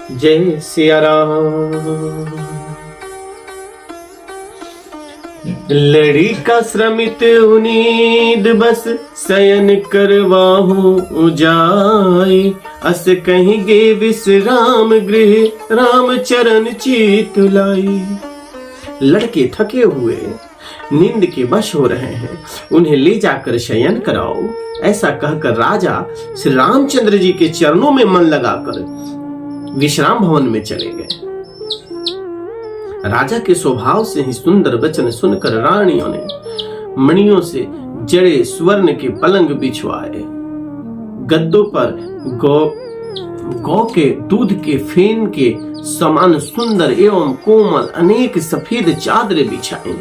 जय सिया राम। लड़ी का श्रमित उनीद बस शयन करवाहू जाए, अस कहेंगे विश्राम गृह राम चरण चित लाई। लड़के थके हुए नींद के वश हो रहे हैं, उन्हें ले जाकर शयन कराओ। ऐसा कहकर राजा श्री रामचंद्र जी के चरणों में मन लगाकर विश्राम भवन में चले गए। राजा के स्वभाव से ही सुंदर वचन सुनकर रानियों ने मणियों से जड़े स्वर्ण के पलंग बिछवाए, गद्दों पर गौ के दूध के फेन के समान सुंदर एवं कोमल अनेक सफेद चादरें बिछाई।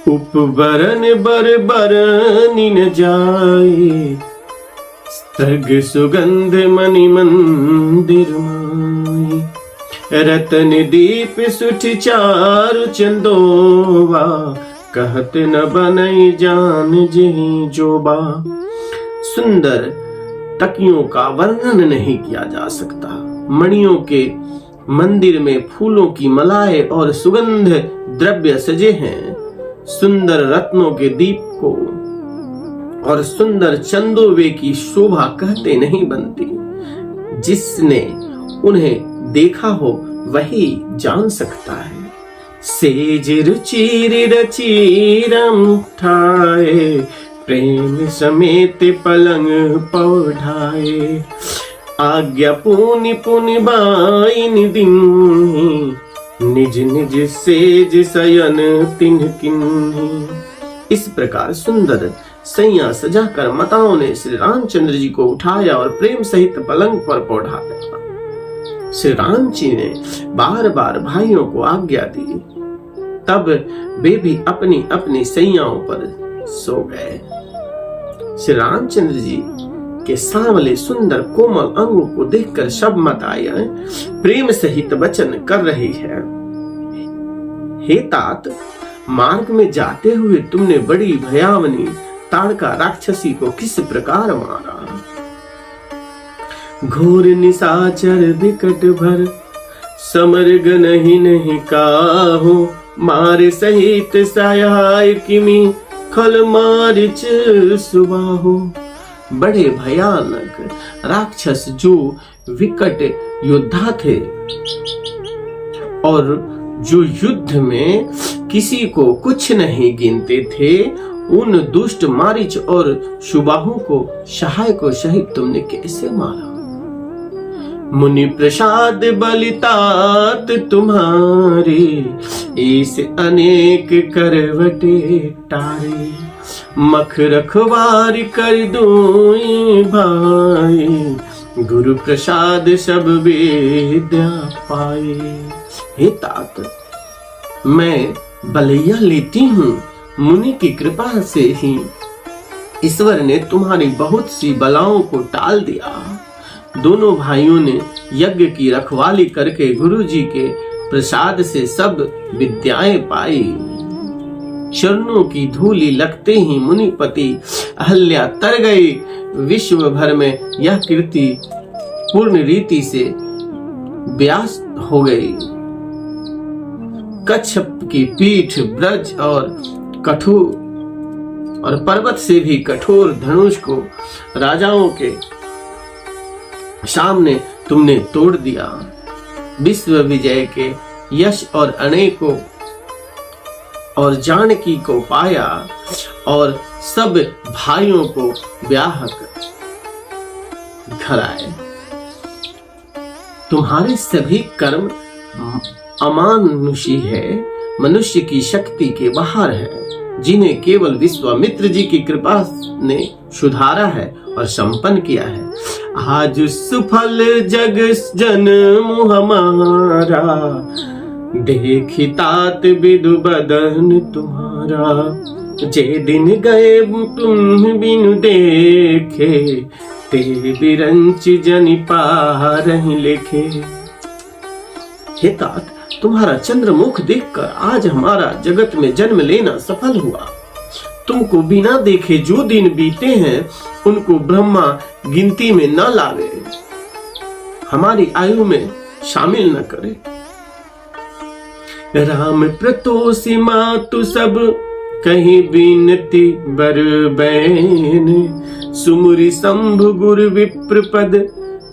उपबरन बर बरनी न जाए, स्तग सुगंध मणि मंदिर माई। रतन दीप सुठ चारु चंदोवा, कहत न बनई जान जही जोबा। सुंदर तकियों का वर्णन नहीं किया जा सकता। मणियों के मंदिर में फूलों की मलाएं और सुगंध द्रव्य सजे हैं। सुंदर रत्नों के दीप को और सुंदर चंदोवे की शोभा कहते नहीं बनती। जिसने उन्हें देखा हो वही जान सकता है। सेज रुचिर रचिरम ठाए, प्रेम समेत पलंग पौढ़ाए। आज्ञा पुनि पुनि बाइन दिन, निज निज सेज शयन तिन्ह किन्हीं। इस प्रकार सुंदर सैया सजाकर माताओं ने श्री रामचंद्र जी को उठाया और प्रेम सहित पलंग पर पौढ़ाया। श्री राम जी ने बार बार भाइयों को आज्ञा दी, तब वे भी अपनी अपनी सैयाओं पर सो गए। श्री रामचंद्र जी के सांवले सुंदर कोमल अंगों को देखकर सब माताएं प्रेम सहित वचन कर रही है। हे तात, मार्ग में जाते हुए तुमने बड़ी भयावनी ताड़का राक्षसी को किस प्रकार मारा। घोर निशाचर विकट भर, समर गनहि नहीं काहू। मार सहित सहाय किमी, खल मारिच सुबाहु। बड़े भयानक राक्षस जो विकट योद्धा थे और जो युद्ध में किसी को कुछ नहीं गिनते थे, उन दुष्ट मारिच और सुबाहु को सहाय को सहित तुमने कैसे मारा। मुनि प्रसाद बलितात तुम्हारे, इस अनेक करवटे टारे। मख रखवार कर दूं भाई, गुरु प्रसाद सब विद्या पाए। हे तात, मैं बलैया लेती हूँ, मुनि की कृपा से ही ईश्वर ने तुम्हारी बहुत सी बलाओं को टाल दिया। दोनों भाइयों ने यज्ञ की रखवाली करके गुरु जी के प्रसाद से सब विद्याएं पाई। चरणों की धूली लगते ही मुनिपति अहल्या तर गई। विश्व भर में यह कीर्ति पूर्ण रीति से व्यास हो गई। कच्छप की पीठ, ब्रज और कठोर और पर्वत से भी कठोर धनुष को राजाओं के सामने तुमने तोड़ दिया। विश्व विजय के यश और अनेकों और जानकी को पाया और सब भाइयों को ब्याह कर घर आए। तुम्हारे सभी कर्म अमानुषी है, मनुष्य की शक्ति के बाहर है, जिन्हें केवल विश्वामित्र जी की कृपा ने सुधारा है और संपन्न किया है। आज सुफल जग जन्म हमारा, देखी तात विदु बदन तुम्हारा। जे दिन गए तुम बिनु देखे, ते बिरंच जनि पारहि लेखे। हे तात, तुम्हारा चंद्रमुख देखकर आज हमारा जगत में जन्म लेना सफल हुआ। तुमको बिना देखे जो दिन बीते हैं, उनको ब्रह्मा गिनती में न लावे। हमारी आयु में शामिल न करे। राम प्रतोषी मातु सब कहीं बीनती बर बैन, सुमुरी शंभु गुरु विप्र पद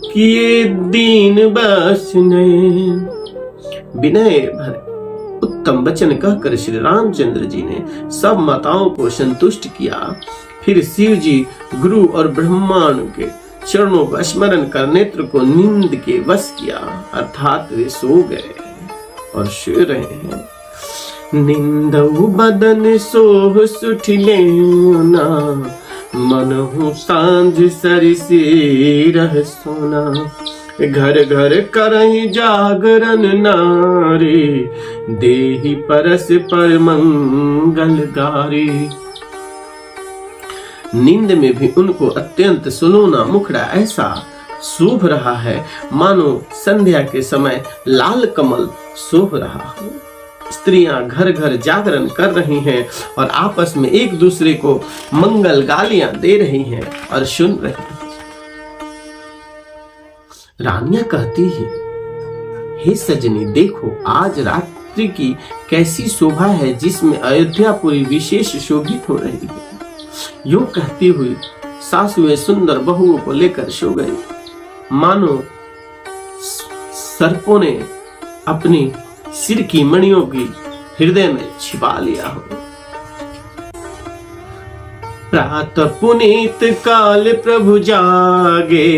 किए दीन बस नयन। विनय भरे उत्तम वचन कहकर श्री रामचंद्र जी ने सब माताओं को संतुष्ट किया। फिर शिव जी गुरु और ब्रह्मांड के चरणों का स्मरण कर नेत्र को नींद के वश किया, अर्थात वे सो गए और सो रहे हैं। निंदऊ बदन सोह सुठिले ना, मनहु सांझ सरिसे रह सोना। घर घर करहि जागरण नारी, देहि परस पर मंगल गारी। नींद में भी उनको अत्यंत सुलोना मुखड़ा ऐसा शोभ रहा है मानो संध्या के समय लाल कमल शोभ रहा हो। स्त्रियां घर घर जागरण कर रही हैं और आपस में एक दूसरे को मंगल गालियां दे रही हैं और सुन रही हैं। रानियां कहती है, हे सजनी देखो आज रात्रि की कैसी शोभा है जिसमें अयोध्यापुरी विशेष शोभित हो रही है। यूं कहती हुई सासुएं सुंदर बहुओं को लेकर सो गई, मानो सर्पों ने अपनी सिर की मणियों की हृदय में छिपा लिया हो। प्रातः पुनीत काल प्रभु जागे,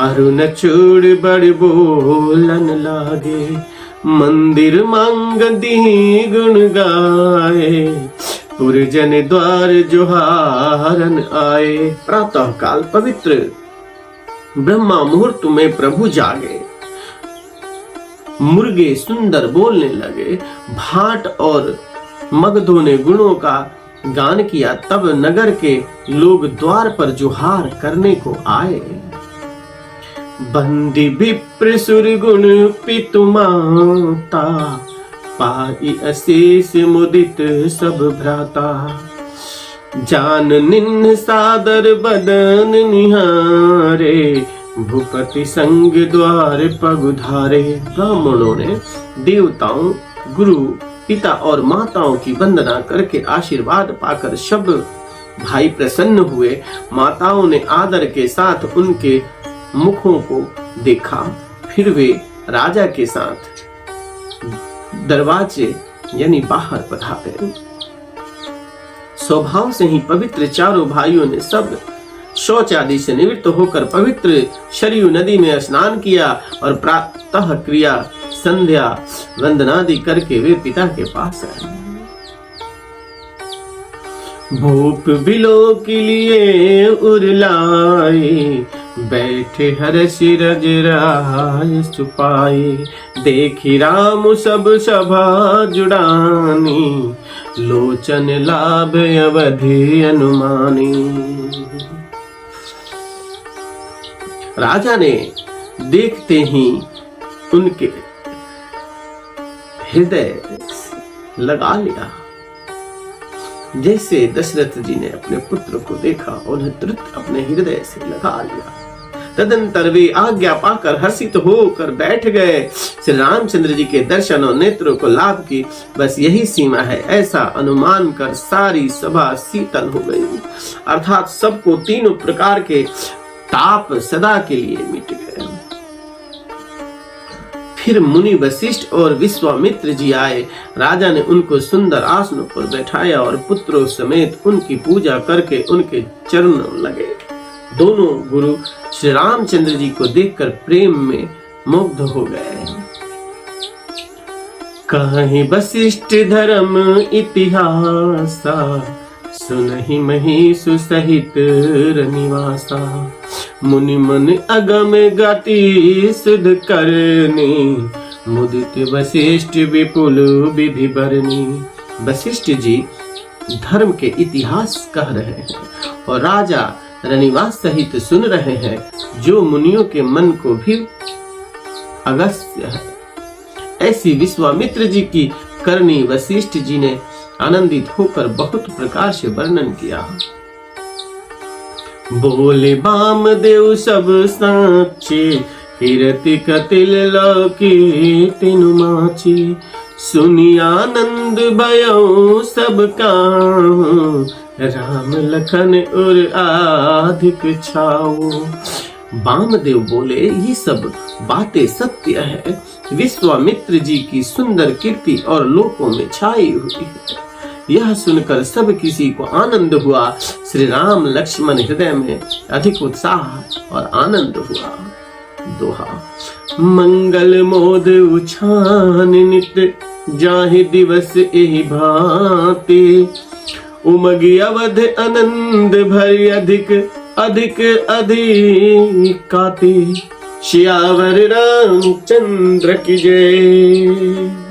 अरुण चूड़ बड़ बोलन लागे। मंदिर मांग दी गुण गाए, पुरजन द्वार जोहारन आए। प्रातः काल पवित्र ब्रह्मा मुहूर्त में प्रभु जागे, मुर्गे सुंदर बोलने लगे, भाट और मगधों ने गुणों का गान किया। तब नगर के लोग द्वार पर जोहार करने को आए। बंदी विप्र सुर गुण पितु माता, पाई अशेष मुदित सब भ्राता। जान निन्न सादर बदन निहारे, भूपति संग द्वार पगुधारे। ब्राह्मणों ने देवताओं, गुरु, पिता और माताओं की वंदना करके आशीर्वाद पाकर सब भाई प्रसन्न हुए। माताओं ने आदर के साथ उनके मुखों को देखा। फिर वे राजा के साथ दरवाजे यानी बाहर पधारे। स्वभाव से ही पवित्र चारों भाइयों ने सब शौच आदि से निवृत्त होकर पवित्र सरयू नदी में स्नान किया और प्रातः क्रिया संध्या वंदनादि करके वे पिता के पास आए। भूप बिलो के लिए उरलाए, बैठे हर्ष रज राय सुपाए। देखी राम सब सभा जुड़ानी, लोचन लाभ अवधि अनुमानी। राजा ने देखते ही उनके हृदय लगा लिया। जैसे दशरथ जी ने अपने पुत्र को देखा, उन्हें तुरंत अपने हृदय से लगा लिया। तदंतर वे आज्ञा पाकर हर्षित होकर बैठ गए। श्री रामचंद्र जी के दर्शन और नेत्रों को लाभ की बस यही सीमा है, ऐसा अनुमान कर सारी सभा शीतल हो गई। अर्थात सबको तीनों प्रकार के ताप सदा के लिए मिट गए। फिर मुनि वशिष्ठ और विश्वामित्र जी आए। राजा ने उनको सुंदर आसनों पर बैठाया और पुत्रों समेत उनकी पूजा करके उनके चरणों लगे। दोनों गुरु श्री रामचंद्र जी को देखकर प्रेम में मुग्ध हो गए। कहीं वशिष्ठ धर्म इतिहासा, सुनहि महिषु सहित रनिवासा। मुनि मन अगम गति सुध करनी, मुदित वशिष्ठ विपुल विधि बरनी। वशिष्ठ जी धर्म के इतिहास कह रहे हैं और राजा रनिवास सहित सुन रहे हैं, जो मुनियों के मन को भी अगस्य है। ऐसी विश्वामित्र जी की करनी वशिष्ठ जी ने आनंदित होकर बहुत प्रकार से वर्णन किया। बोले बामदेव सब साचे, कीरति कतिल लौकी तिनु माची, सुनी आनंद भयो सब काहू, राम लखन उर अधिक छाओ। वामदेव बोले, ये सब बातें सत्य है। विश्वामित्र जी की सुंदर कीर्ति और लोकों में छाई हुई है। यह सुनकर सब किसी को आनंद हुआ। श्री राम लक्ष्मण हृदय में अधिक उत्साह और आनंद हुआ। दोहा। मंगल मोद उछान नित, जाहि दिवस एहि भांति, उमगी अवध आनंद भरि अधिक अधिक अधिकाति, सियावर रामचंद्र की जय।